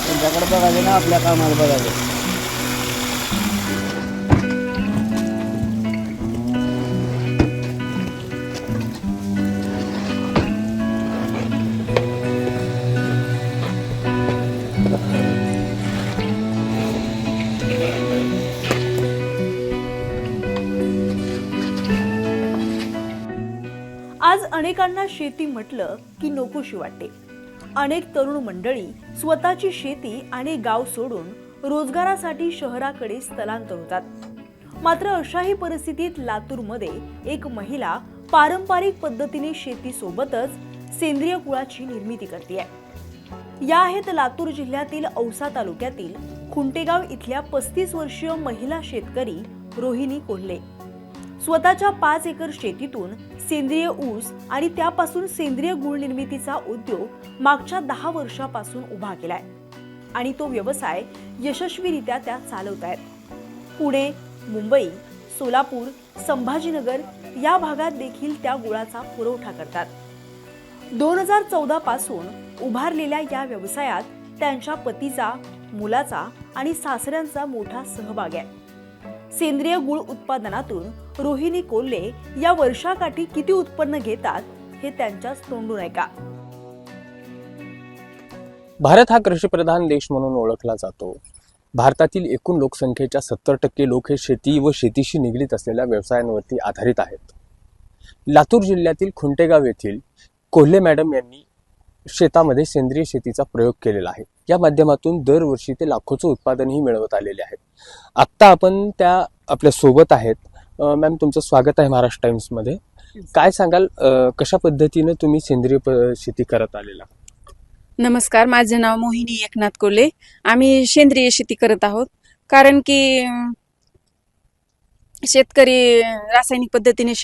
त्यांच्याकडे बघायचं ना, आपल्या कामाला बघायचं. आज अनेकांना शेती म्हटलं की नकोशी वाटते. अनेक तरुण मंडळी स्वतःची शेती आणि गाव सोडून रोजगारासाठी शहराकडे स्थलांतर होतात. मात्र अशाही परिस्थितीत लातूरमध्ये एक महिला पारंपरिक पद्धतीने शेतीसोबतच सेंद्रिय गुळाची निर्मिती करते. या आहेत लातूर जिल्ह्यातील औसा तालुक्यातील खुंटेगाव इथल्या 35 वर्षीय महिला शेतकरी रोहिणी कोल्हे. स्वतःच्या 5 एकर शेतीतून सेंद्रिय ऊस आणि त्यापासून सेंद्रिय गुळ निर्मितीचा उद्योग मागच्या 10 वर्षापासून उभा केलाय आणि तो व्यवसाय यशस्वीरित्या त्या चालवत आहेत. पुणे, मुंबई, सोलापूर, संभाजीनगर या भागात देखील त्या गुळाचा पुरवठा करतात. 2014 पासून उभारलेल्या या व्यवसायात त्यांच्या पतीचा, मुलाचा आणि सासऱ्यांचा मोठा सहभाग आहे. सेंद्रिय गुळ उत्पादनातून रोहिणी कोल्हे या वर्षाकाठी किती उत्पन्न घेतात हे त्यांच्याच तोंडून ऐका. भारत हा कृषीप्रधान देश म्हणून ओळखला जातो. भारतातील एकूण लोकसंख्येच्या 70% लोक हे शेती व शेतीशी निगडीत असलेल्या व्यवसायांवरती आधारित आहेत. लातूर जिल्ह्यातील खुंटेगाव येथील कोल्हे मॅडम यांनी शेतामध्ये सेंद्रिय शेतीचा प्रयोग केलेला आहे. या माध्यमातून दरवर्षी ते लाखोचं उत्पादनही मिळवत आलेले आहेत. आत्ता आपण त्या आपल्या सोबत आहेत. मॅम, तुमचं स्वागत आहे महाराष्ट्र टाइम्समध्ये. काय सांगाल, कशा पद्धतीने तुम्ही सेंद्रिय शेती करत आलेला? नमस्कार, माझं नाव मोहिनी एकनाथ कोल्हे. आम्ही सेंद्रिय शेती करत आहोत. कारण की शेतकरी रासायनिक पद्धतीने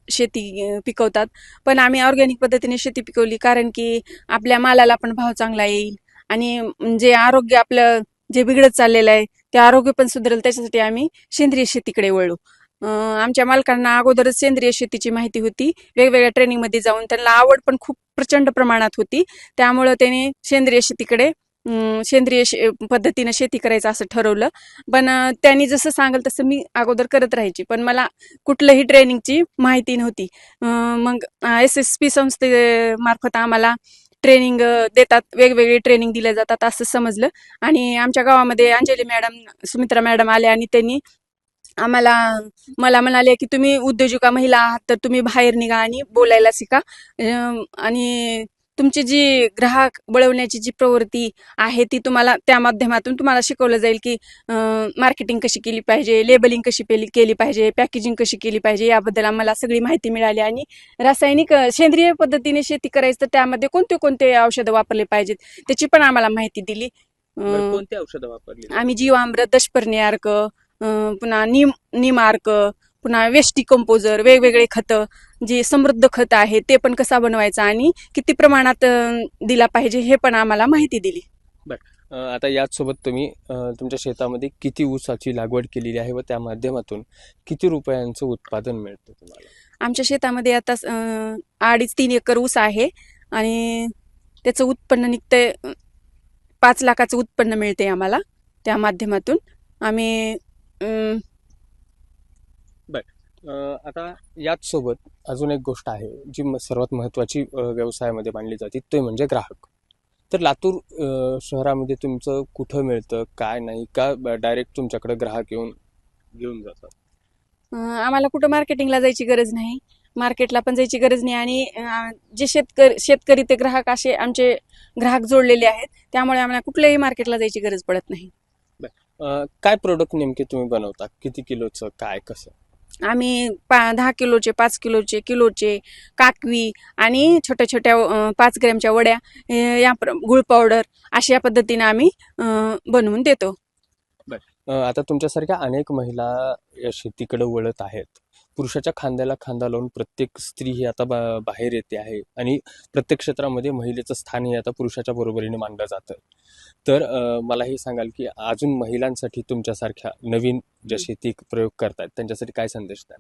शेती पिकवतात, पण आम्ही ऑर्गॅनिक पद्धतीने शेती पिकवली. कारण की आपल्या मालाला पण भाव चांगला येईल आणि जे आरोग्य आपलं जे बिघडत चाललेलं आहे ते आरोग्य पण सुधारेल. त्याच्यासाठी आम्ही सेंद्रिय शेतीकडे वळलो. आमच्या मालकांना अगोदरच सेंद्रिय शेतीची माहिती होती. वेगवेगळ्या ट्रेनिंगमध्ये जाऊन त्यांना आवड पण खूप प्रचंड प्रमाणात होती. त्यामुळं त्यांनी सेंद्रिय शेतीकडे पद्धतीनं शेती करायचं असं ठरवलं. पण त्यांनी जसं सांगेल तसं मी अगोदर करत राहायची, पण मला कुठलंही ट्रेनिंगची माहिती नव्हती. मग SSP संस्थेमार्फत आम्हाला ट्रेनिंग देतात, वेगवेगळे ट्रेनिंग दिले जातात असं समजलं. आणि आमच्या गावामध्ये अंजली मॅडम, सुमित्रा मॅडम आल्या आणि त्यांनी मला म्हणाले की तुम्ही उद्योजका महिला आहात तर तुम्ही बाहेर निघा आणि बोलायला शिका. आणि तुमची जी ग्राहक वळवण्याची जी प्रवृत्ती आहे ती तुम्हाला त्या माध्यमातून तुम्हाला शिकवलं जाईल की मार्केटिंग कशी केली पाहिजे, लेबलिंग कशी केली पाहिजे, पॅकेजिंग कशी केली पाहिजे, याबद्दल आम्हाला सगळी माहिती मिळाली. आणि रासायनिक सेंद्रिय पद्धतीने शेती करायचं तर त्यामध्ये कोणते कोणते औषधं वापरले पाहिजेत त्याची पण आम्हाला माहिती दिली. कोणती औषधं वापरली? आम्ही जीवामृत, दशपर्णी अर्क, पुन्हा नीम अर्क, पुन्हा वेस्ट डिकम्पोजर, वेगवेगळे खतं, जे समृद्ध खत आहे ते पण कसा बनवायचा आणि किती प्रमाणात दिला पाहिजे हे पण आम्हाला माहिती दिली. आता याच सोबत तुम्ही तुमच्या शेतामध्ये किती ऊसाची लागवड केलेली आहे व त्या माध्यमातून किती रुपयांचं उत्पादन मिळतं तुम्हाला? आमच्या शेतामध्ये आता 2.5-3 एकर ऊस आहे आणि त्याचं उत्पन्न निघतंय 5 लाखाचं उत्पन्न मिळते आम्हाला. त्या माध्यमातून आम्ही आता याच सोबत अजून एक गोष्ट आहे जी सर्वात महत्त्वाची व्यवसायामध्ये मानली जाते, ते म्हणजे ग्राहक. तर लातूर शहरामध्ये तुमचं कुठं मिळतं, काय नाही, का डायरेक्ट तुमच्याकडे ग्राहक घेऊन जातात? आम्हाला कुठं मार्केटिंगला जायची गरज नाही, मार्केटला पण जायची गरज नाही. आणि जे शेतकरी ते ग्राहक असे आमचे ग्राहक जोडलेले आहेत, त्यामुळे आम्हाला कुठल्याही मार्केटला जायची गरज पडत नाही. काय प्रोडक्ट नेमके तुम्ही बनवता, किती किलोचं, काय कसं? आम्ही 10 किलोचे, 5 किलोचे काकवी आणि छोट्या छोट्या 5 ग्रॅमच्या वड्या, या गुळ पावडर अशा पद्धतीने आम्ही बनवून देतो. आता तुमच्यासारख्या अनेक महिला या शेतीकडे वळत आहेत, पुरुषाच्या खांद्याला खांदा लावून प्रत्येक स्त्री ही आता बाहेर येते आहे आणि प्रत्येक क्षेत्रामध्ये महिलेचं स्थान हे आता पुरुषाच्या बरोबरीने मानलं जातं. तर मला हे सांगाल की अजून महिलांसाठी तुमच्यासारख्या नवीन ज्या शेती प्रयोग करतायत त्यांच्यासाठी काय संदेश द्याल?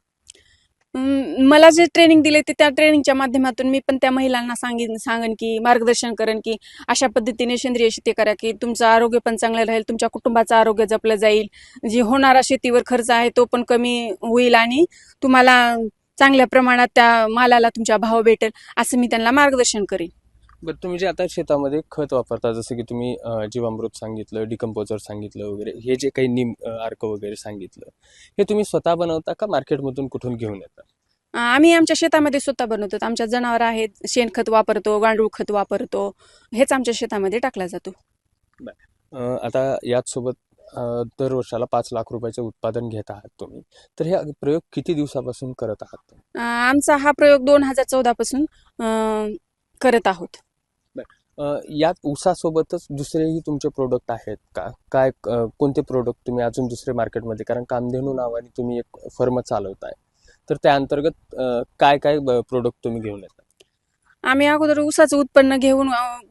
मला जे ट्रेनिंग दिले ते त्या ट्रेनिंगच्या माध्यमातून मी पण त्या महिलांना सांगेन की मार्गदर्शन करेन की अशा पद्धतीने सेंद्रिय शेती करा की तुमचं आरोग्य पण चांगलं राहील, तुमच्या कुटुंबाचं आरोग्य जपलं जाईल, जे होणारा शेतीवर खर्च आहे तो पण कमी होईल आणि तुम्हाला चांगल्या प्रमाणात त्या मालाला तुमचा भाव भेटेल, असं मी त्यांना मार्गदर्शन करेन. बरं, तुम्ही जे आता शेतामध्ये खत वापरता, जसं की तुम्ही जीवामृत सांगितलं, डिकम्पोजर सांगितलं वगैरे, हे जे काही नीम अर्क वगैरे सांगितलं, हे तुम्ही स्वतः बनवता का मार्केटमधून कुठून घेऊन येता? आम्ही आमच्या शेतामध्ये स्वतः बनवतो. आमच्या जनावर आहेत, शेणखत वापरतो, गांडूळ खत वापरतो, हेच आमच्या शेतामध्ये टाकला जातो. आता याचसोबत दर वर्षाला 5 लाख रुपयाचे उत्पादन घेत आहात तुम्ही, तर हे प्रयोग किती दिवसापासून करत आहात? आमचा हा प्रयोग 2014 पासून करत आहोत. यात ऊसासोबतच दुसरेही तुमचे प्रोडक्ट आहेत का? काय कोणते प्रोडक्ट तुम्ही अजून दुसरे मार्केटमध्ये, कारण कामधेनू नावाने तुम्ही एक फर्म चालवताय, तर त्या अंतर्गत काय काय प्रोडक्ट तुम्ही घेऊन येता? आम्ही अगोदर ऊसाचं उत्पन्न घेऊन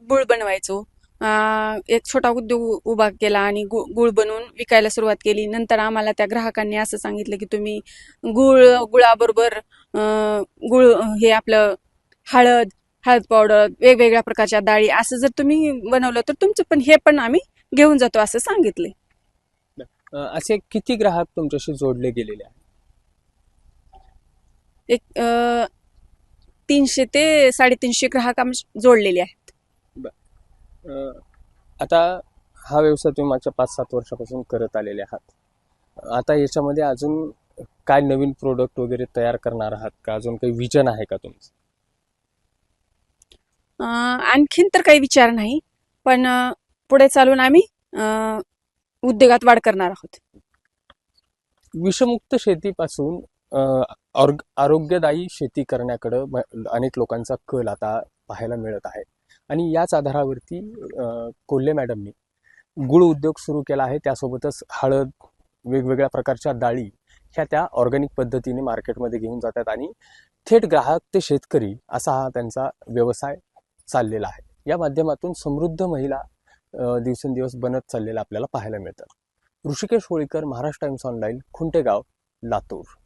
गुळ बनवायचो. एक छोटा उद्योग उभा केला आणि गुळ बनवून विकायला सुरुवात केली. नंतर आम्हाला त्या ग्राहकांनी असं सांगितलं की तुम्ही गुळाबरोबर गुळ हे आपलं हळद पावडर, वेगवेगळ्या प्रकारच्या डाळी असं जर तुम्ही बनवलं तर तुमचं पण हे पण आम्ही घेऊन जातो असं सांगितले. असे किती ग्राहक तुमच्याशी जोडले गेलेले आहेत? एक 300 ते 350 ग्राहक आम्ही जोडलेले आहेत. आता हा व्यवसाय तुम्ही मागच्या 5-7 वर्षापासून करत आलेले आहात. आता याच्यामध्ये अजून काय नवीन प्रोडक्ट वगैरे तयार करणार आहात का? अजून काही विजन आहे का तुमचं? आणखीन तर काही विचार नाही, पण पुढे चालून आम्ही उद्योगात वाढ करणार आहोत. विषमुक्त शेतीपासून आरोग्यदायी शेती करण्याकडे अनेक लोकांचा कल आता पाहायला मिळत आहे आणि याच आधारावरती कोल्हे मॅडमनी गुळ उद्योग सुरू केला आहे. त्यासोबतच हळद, वेगवेगळ्या प्रकारच्या डाळी ह्या त्या ऑर्गॅनिक पद्धतीने मार्केटमध्ये घेऊन जातात आणि थेट ग्राहक ते शेतकरी असा हा त्यांचा व्यवसाय चाललेला आहे. या माध्यमातून समृद्ध महिला दिवसेंदिवस बनत चाललेला आपल्याला पाहायला मिळतात. Rishikesh Holikar, Maharashtra Times online, Khuntegaon, Latur.